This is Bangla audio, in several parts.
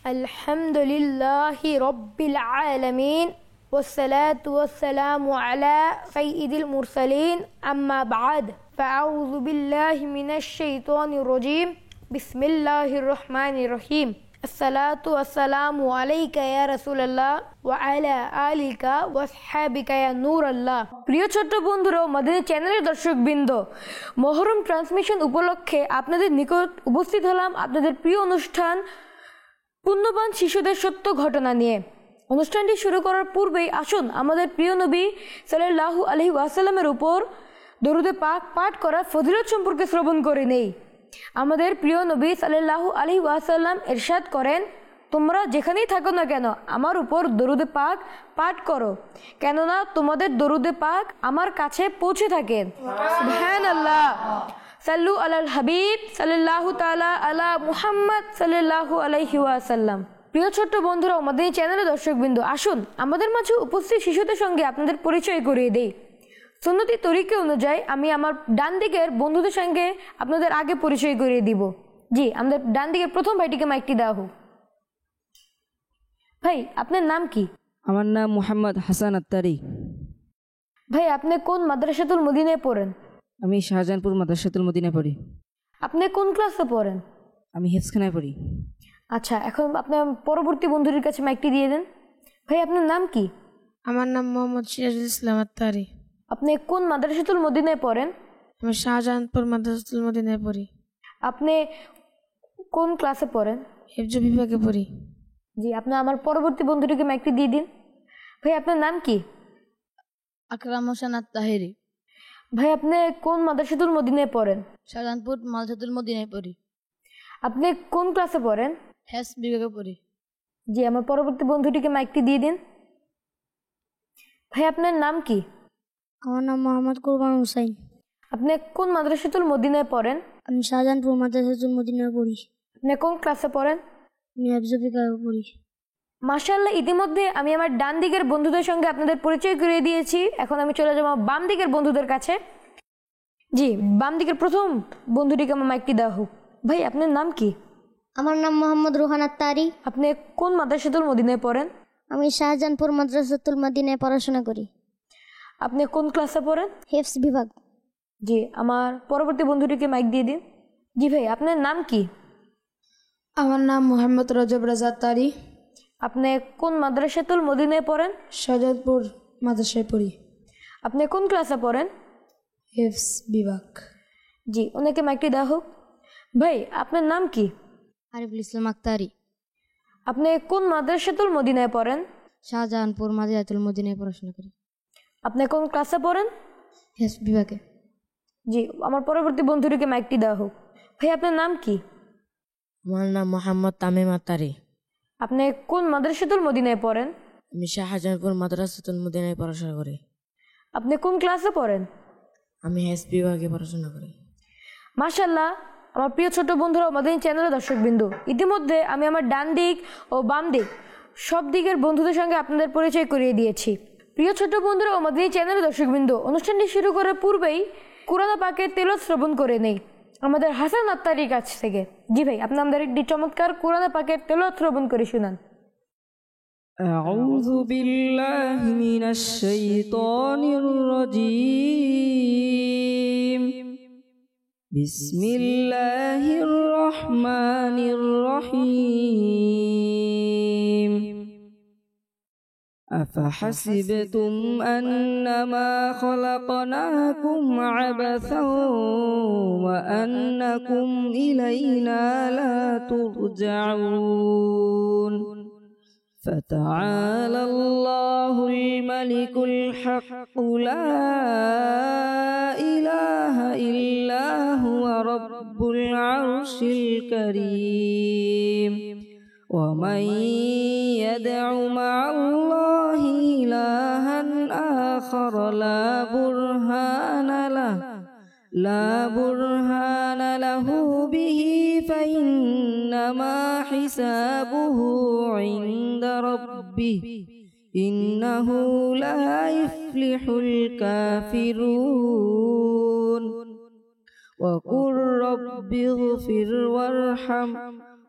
আলহামদুলিল্লাহি রব্বিল আলামিন والصلاة والسلام على سيد المرسلين أما بعد فأعوذ بالله من الشيطان الرجيم بسم الله الرحمن الرحيم الصلاة والسلام عليك يا رسول الله وعلى آلك وأصحابك يا نور الله প্রিয় ছোট্ট বন্ধুরা মদিনা চ্যানেলের দর্শকবৃন্দ মহরম ট্রান্সমিশন উপলক্ষে আপনাদের নিকট উপস্থিত হলাম আপনাদের প্রিয় অনুষ্ঠান পুণ্যবান শিশুদের সত্য ঘটনা নিয়ে। অনুষ্ঠানটি শুরু করার পূর্বেই আসুন আমাদের প্রিয় নবী সাল্লাল্লাহু আলাইহি ওয়াসাল্লামের উপর দরুদে পাক পাঠ করার ফজিলত সম্পর্কে শ্রবণ করে নেই। আমাদের প্রিয় নবী সাল্লাল্লাহু আলাইহি ওয়াসাল্লাম ইরশাদ করেন, তোমরা যেখানেই থাকো না কেন আমার উপর দরুদে পাক পাঠ করো, কেননা তোমাদের দরুদে পাক আমার কাছে পৌঁছে থাকে। সুবহানাল্লাহ। সাল্লু আলাল হাবিব সাল্লাল্লাহু তাআলা আলা মুহাম্মদ সাল্লাল্লাহু আলাইহি ওয়াসাল্লাম। প্রিয় ছোট্ট বন্ধুরা আমাদের এই চ্যানেলের দর্শকবৃন্দ, আসুন আমাদের মাঝে উপস্থিত শিশুদের সঙ্গে আপনাদের পরিচয় করিয়ে দেই। সুন্নতি তরিকা অনুযায়ী আমি আমার ডান দিকের বন্ধুদের সঙ্গে আপনাদের আগে পরিচয় করিয়ে দিব। জি, আমাদের ডান দিকের প্রথম ভাইটিকে মাইকটি দেওয়া হোক। ভাই, আপনার নাম কি? আমার নাম মোহাম্মদ হাসান আত্তারি। ভাই, আপনি কোন মাদ্রাসাতুল মদিনায় পড়েন? আমি শাহজাহানপুর মাদ্রাসাতুল মদিনায় পড়ি। আপনি কোন ক্লাসে পড়েন? আমি হেফজখানায় পড়ি। আচ্ছা, এখন আপনার পরবর্তী বন্ধুদের কাছে মাইকটি দিয়ে দেন। ভাই, আপনার নাম কি? আমার নাম মোহাম্মদ সিরাজুল ইসলাম আত্তারি। আপনি কোন মাদ্রাসাতুল মদিনায় পড়েন? আমি শাহজাহানপুর মাদ্রাসাতুল মদিনায় পড়ি। আপনি কোন ক্লাসে পড়েন? হিফজ বিভাগে পড়ি। জি, আপনি আমার পরবর্তী বন্ধুটিকে মাইকটি দিয়ে দিন। ভাই, আপনার নাম কি? আকরাম হোসেন আত্তাহেরি। ভাই, আপনি কোন মাদ্রাসাতুল মদিনায় পড়েন? শাহজাহানপুর মাদ্রাসাতুল মদিনায় পড়ি। আপনি কোন ক্লাসে পড়েন? হেস বিভাগে পড়ি। জি, আমার পরবর্তী বন্ধুটিকে মাইকটি দিয়ে দিন। ভাই, আপনার নাম কি? আমার নাম মোহাম্মদ কুরবান হুসাইন। আপনি কোন মাদ্রাসাতুল মদিনায় পড়েন? আমি শাহজাহানপুর মাদ্রাসাতুল মদিনায় পড়ি। আপনি কোন ক্লাসে পড়েন? আমি হিফজ বিভাগে পড়ি। মাশাআল্লাহ, ইতিমধ্যে আমি আমার ডান দিকের বন্ধুদের সঙ্গে আপনাদের পরিচয় করিয়ে দিয়েছি। এখন আমি চলে যাব বাম দিকের বন্ধুদের কাছে। জি, বাম দিকের প্রথম বন্ধুটিকে আমার মাইকটি দেওয়া হোক। ভাই, আপনার নাম কি? আমার নাম মোহাম্মদ রোহান আত্তারি। আপনি কোন মাদ্রাসাতুল মদিনায় পড়েন? আমি শাহজাহানপুর মাদ্রাসাতুল মদিনায় পড়াশোনা করি। আপনি কোন ক্লাসে পড়েন? হিফজ বিভাগ। জি, আমার পরবর্তী বন্ধুটিকে মাইক দিয়ে দিন। জি ভাই, আপনার নাম কি? আমার নাম মোহাম্মদ রজব রাজা আত্তারি। আপনি কোন মাদ্রাসাতুল মদিনায় পড়েন? শাহজাহানপুর মাদ্রাসায় পড়ি। আপনি কোন ক্লাসে পড়েন? হিফজ বিভাগ। জি, ওনাকে মাইকটি দেওয়া হোক। ভাই, আপনার নাম কি? আরিফুল ইসলাম আক্তারি। আপনি কোন মাদ্রাসাতুল মদিনায় পড়েন? শাহজাহানপুর মাদ্রাসাতুল মদিনায় পড়াশোনা করি। আপনি কোন ক্লাসে পড়েন? হেস বিভাগে। জি, আমার পরবর্তী বন্ধুটিকে মাইকটি দেওয়া হোক। ভাই, আপনার নাম কি? আমার নাম মোহাম্মদ তামিম আত্তারি। আপনি কোন মাদ্রাসাতুল মদিনায় পড়েন? আমি শাহজাহানপুর মাদ্রাসাতুল মদিনায় পড়াশোনা করি। আপনি কোন ক্লাসে পড়েন? আমি হেস বিভাগে পড়াশোনা করি। মাশাআল্লাহ, আমার প্রিয় ছোট বন্ধুরা আমাদের চ্যানেলের দর্শকবৃন্দ, ইতিমধ্যে আমি আমার ডান দিক ও বাম দিক সব দিকের বন্ধুদের সঙ্গে আপনাদের পরিচয় করিয়ে দিয়েছি। প্রিয় ছোট বন্ধুরা আমাদের চ্যানেলের দর্শকবৃন্দ, অনুষ্ঠানটি শুরু করার পূর্বেই কুরআন পাকের তেলাওয়াত শ্রবণ করে নেই আমাদের হাসান আত্তারির কাছ থেকে। জি ভাই, আপনি আমাদের একটি চমৎকার কুরআন পাকের তেলাওয়াত শ্রবণ করে শুনান। আউযু বিল্লাহি মিনাশ শাইতানির রাজীম। বিসমিল্লাহির রহমানির রহিম। أفحسبتم أنما خلقناكم عبثا وأنكم إلينا لا ترجعون فتعالى الله الملك الحق لا إله إلا هو رب العرش الكريم ومن يدع مع الله إلها آخر لا برهان له به فإنما حسابه عند ربه إنه لا يفلح الكافرون وقل رب اغفر وارحم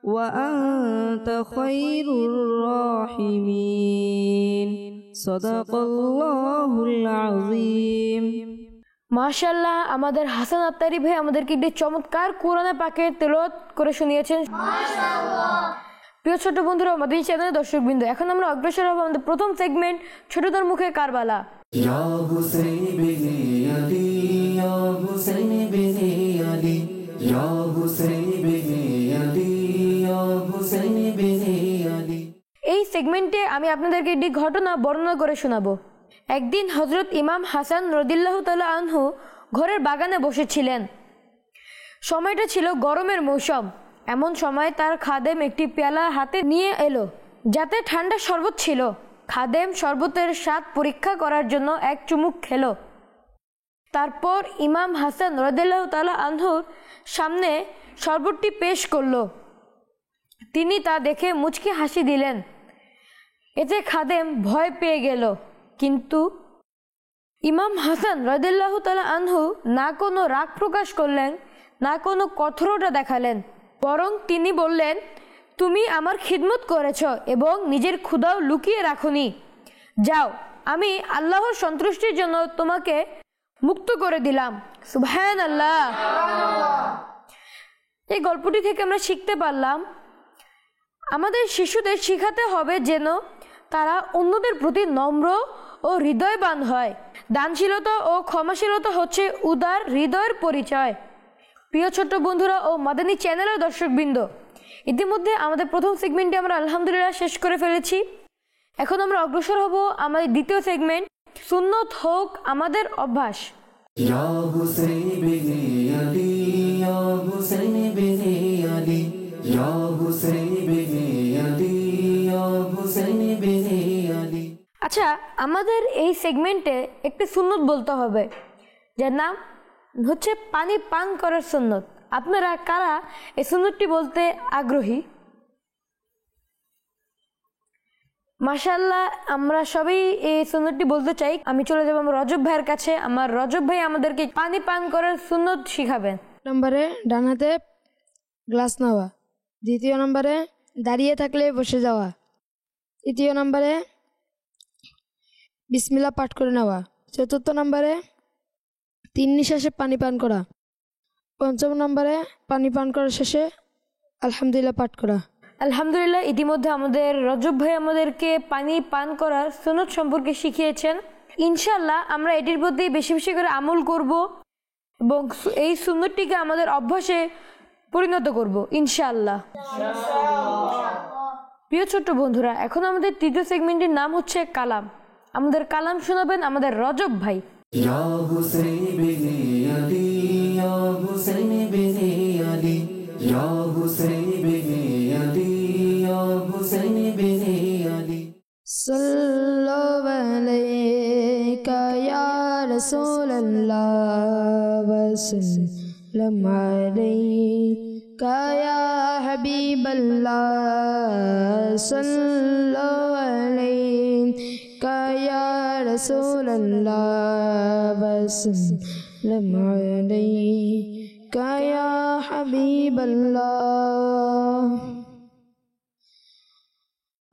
وأنت خير الراحمين صدق الله العظيم। মাশাআল্লাহ, আমাদের হাসান আত্তারি ভাই আমাদেরকে একটি চমৎকার কোরআনে পাকের তেলাওয়াত করে শুনিয়েছেন। প্রিয় ছোট বন্ধুরা, আমাদের চ্যানেলের দর্শকবৃন্দ, এখন আমরা অগ্রসর হব আমাদের প্রথম সেগমেন্ট ছোটদের মুখে কারবালা। ইয়া হুসাইন বিন আলী, ইয়া হুসাইন বিন আলী, ইয়া হুসাইন বিন আলী, ইয়া হুসাইন বিন আলী। এই সেগমেন্টে আমি আপনাদেরকে একটি ঘটনা বর্ণনা করে শোনাবো। একদিন হযরত ইমাম হাসান রাদিয়াল্লাহু তাআলা আনহু ঘরের বাগানে বসেছিলেন। সময়টা ছিল গরমের মৌসুম। এমন সময় তার খাদেম একটি পেয়ালা হাতে নিয়ে এলো, যাতে ঠান্ডা শরবত ছিল। খাদেম শরবতের স্বাদ পরীক্ষা করার জন্য এক চুমুক খেলো। তারপর ইমাম হাসান রাদিয়াল্লাহু তাআলা আনহুর সামনে শরবতটি পেশ করলো। তিনি তা দেখে মুচকি হাসি দিলেন। এতে খাদেম ভয় পেয়ে গেল, কিন্তু ইমাম হাসান রাদিয়াল্লাহু তাআলা আনহু না কোনো রাগ প্রকাশ করলেন, না কোনো কঠোরতা দেখালেন, বরং তিনি বললেন, তুমি আমার খিদমত করেছ এবং নিজের ক্ষুধাও লুকিয়ে রাখোনি। যাও, আমি আল্লাহর সন্তুষ্টির জন্য তোমাকে মুক্ত করে দিলাম। সুবহানাল্লাহ। এই গল্পটি থেকে আমরা শিখতে পারলাম, আমাদের শিশুদের শিখাতে হবে যেন তারা অন্যদের প্রতি নম্র ও হৃদয়বান হয়। দানশীলতা ও ক্ষমাশীলতা হচ্ছে উদার হৃদয়ের পরিচয়। প্রিয় ছোট্ট বন্ধুরা ও মাদানী চ্যানেলের দর্শকবৃন্দ, ইতিমধ্যে আমাদের প্রথম সেগমেন্টে আমরা আলহামদুলিল্লাহ শেষ করে ফেলেছি। এখন আমরা অগ্রসর হব আমাদের দ্বিতীয় সেগমেন্ট, সুন্নত হোক আমাদের অভ্যাস। ইয়া হুসাইন বিন আলী, ইয়া হুসাইন বিন আলী, ইয়া হুসাইন বিন আলী, ইয়া হুসাইন বিন আলী। আচ্ছা, আমাদের এই সেগমেন্টে একটি সুন্নত বলতে হবে, যার নাম হচ্ছে পানি পান করার সুন্নত। আপনারা কারা এই সুন্নতটি বলতে আগ্রহী? মাশাআল্লাহ, আমরা সবাই এই সুন্নতটি বলতে চাই। আমি চলে যাব আমার রজব ভাইয়ের কাছে। আমার রজব ভাই আমাদেরকে পানি পান করার সুন্নত শিখাবেন। নম্বরে ডান হাতে গ্লাস নেওয়া। দ্বিতীয় নম্বরে দাঁড়িয়ে থাকলে বসে যাওয়া। তৃতীয় নম্বরে বিসমিল্লাহ পাঠ করে নেওয়া। চতুর্থ নম্বরে 3 নিঃশ্বাসে পানি পান করা। পঞ্চম নম্বরে পানি পান করার শেষে আলহামদুলিল্লাহ পাঠ করা। আলহামদুলিল্লাহ, ইতিমধ্যে আমাদের রজব ভাই আমাদেরকে পানি পান করার সুন্নত সম্পর্কে শিখিয়েছেন। ইনশাআল্লাহ আমরা এটির প্রতি বেশি বেশি করে আমল করব এবং এই সুন্নতটিকে আমাদের অভ্যাসে পরিণত করব ইনশাআল্লাহ। প্রিয় ছোট্ট বন্ধুরা, এখন আমাদের তৃতীয় সেগমেন্টের নাম হচ্ছে কালাম। আমাদের কালাম শোনাবেন আমাদের রজব ভাই। ইয়া হুসাইন বিন আলী, ইয়া হুসাইন বিন আলী, ইয়া হুসাইন বিন আলী, ইয়া হুসাইন বিন আলী। সাল্লাল্লাহু আলাইকা ইয়া রাসূলুল্লাহ ওয়া সাল্লাম আলাইকা ইয়া হাবিবাল্লাহ। সাল্লাল্লাহু আলাইকা ইয়া রাসূলুল্লাহ ওয়া সাল্লাম আলাইকা ইয়া হাবিবাল্লাহ।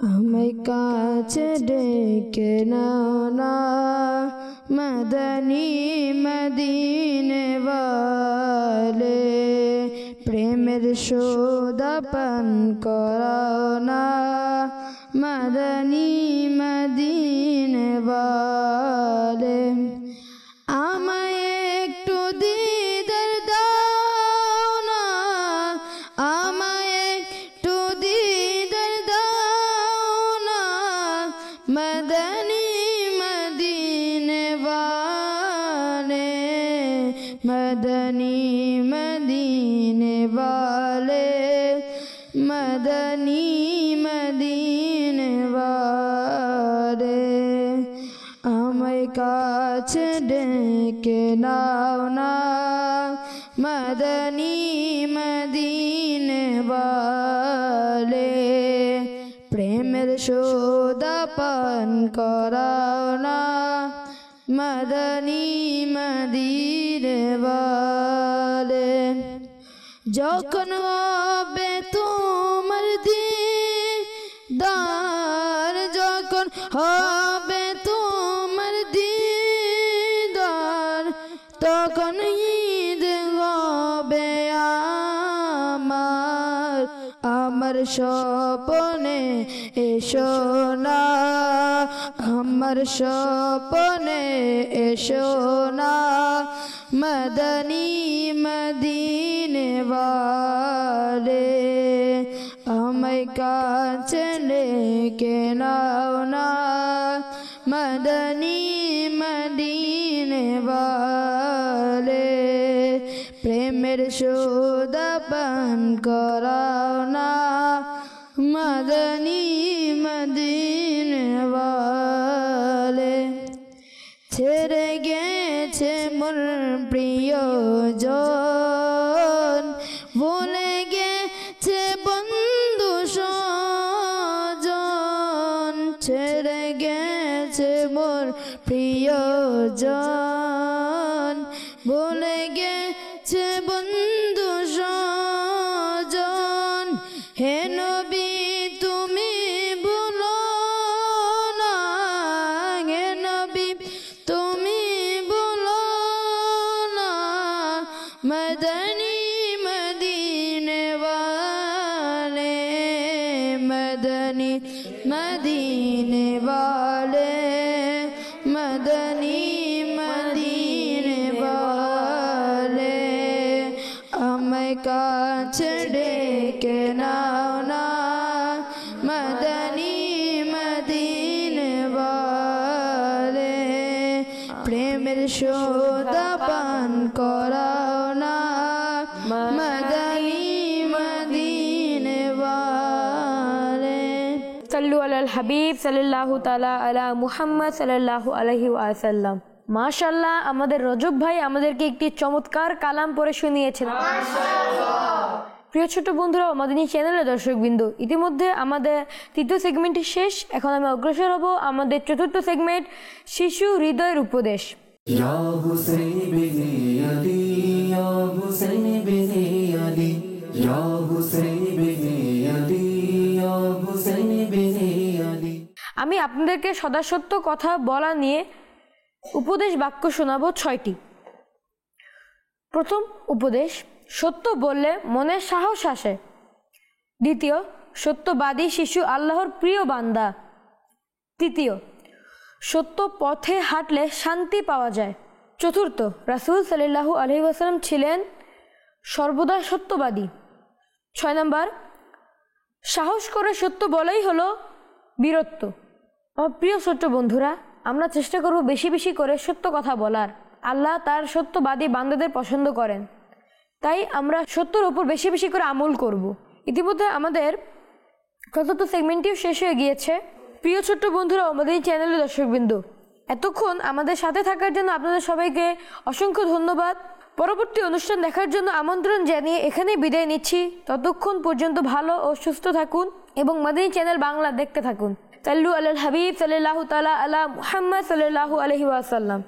আমায় কাছে ডেকে নাও না মদনী মদিনে ওয়ালে, প্রেমের সোদা পান করাও না মদনী মদিনে ওয়ালে। আমায় একটু দিদার দাও না, আমায় একটু দিদার দাও না মদনী মদিনে ওয়ালে, মদনী মদিনে ওয়ালে, মদনী মদিনে ওয়ালে। আমায় কাছে ডেকে নাও না মদনী মদিনে ওয়ালে, প্রেমের সোদা পান করাও না মদনী মদিনে ওয়ালে। যখন হবে তুমি যখন হবে তোমার দিদার, তখন ঈদ হবে আমার। আমার স্বপ্নে এসো না, আমার স্বপ্নে এসো না, মদনী মদিনে ওয়ালে। আমায় কাছে ডেকে নাও না, মদনী মদিনে ওয়ালে। প্রেমের সুদা পান করাও না, মদনী মদিনে ওয়ালে। ছেড়ে গেছে মোর প্রিয়জন, ভুলে গেছে বন্ধু স্বজন। ছেড়ে গেছে মোর প্রিয়জন, ভুলে গেছে বন্ধু স্বজন। হে নবী তুমি ভুলো না, হে নবী তুমি ভুলো না, মদনী মদিনে ওয়ালে, মদনী মদিনে ওয়ালে, মদনী মদিনে ওয়ালে। আমায় কাছে ডেকে নাও না, মদনী মদিনে ওয়ালে। প্রেমের সুদা পান করাও না, মদনী মদিনে ওয়ালে। সাল্লু আলাল হাবিব সাল্লাল্লাহু তাআলা আলা মুহাম্মদ সাল্লাল্লাহু আলাইহি ওয়াসাল্লাম। মাশাআল্লাহ, আমাদের রজব ভাই আমাদেরকে একটি চমৎকার কালাম পড়ে শুনিয়েছেন। প্রিয় ছোট বন্ধুরা, মাদিনী চ্যানেলের দর্শকবৃন্দ, ইতিমধ্যে আমাদের তৃতীয় সেগমেন্টটি শেষ। এখন আমি অগ্রসর হব আমাদের চতুর্থ সেগমেন্ট, শিশু হৃদয়ের উপদেশ। ইয়া হুসাইন বিনি আলী, ইয়া হুসাইন বিনি আলী, ইয়া হুসাইন বিনি আলী, ইয়া হুসাইন বিনি আলী। আমি আপনাদেরকে সদাসত্য কথা বলা নিয়ে উপদেশ বাক্য শোনাবো 6টি। প্রথম উপদেশ, সত্য বললে মনে সাহস আসে। দ্বিতীয়, সত্যবাদী শিশু আল্লাহর প্রিয় বান্দা। তৃতীয়, সত্য পথে হাঁটলে শান্তি পাওয়া যায়। চতুর্থ, রাসূল সাল্লাল্লাহু আলাইহি ওয়াসাল্লাম ছিলেন সর্বদা সত্যবাদী। 6 নম্বর, সাহস করে সত্য বলাই হলো বীরত্ব। আমার প্রিয় ছোট্ট বন্ধুরা, আমরা চেষ্টা করব বেশি বেশি করে সত্য কথা বলার। আল্লাহ তার সত্যবাদী বান্দাদের পছন্দ করেন, তাই আমরা সত্যের উপর বেশি বেশি করে আমল করব। ইতিমধ্যে আমাদের চতুর্থ সেগমেন্টটিও শেষ হয়ে গিয়েছে। প্রিয় ছোট্ট বন্ধুরা, আমাদের চ্যানেলের দর্শকবৃন্দ, এতক্ষণ আমাদের সাথে থাকার জন্য আপনাদের সবাইকে অসংখ্য ধন্যবাদ। পরবর্তী অনুষ্ঠান দেখার জন্য আমন্ত্রণ জানিয়ে এখানেই বিদায় নিচ্ছি। ততক্ষণ পর্যন্ত ভালো ও সুস্থ থাকুন এবং মাদিনী চ্যানেল বাংলা দেখতে থাকুন। সাল্লু আলাল হাবিব সাল্লাল্লাহু তাআলা আলা মুহাম্মদ সাল্লাল্লাহু আলাইহি ওয়াসাল্লাম।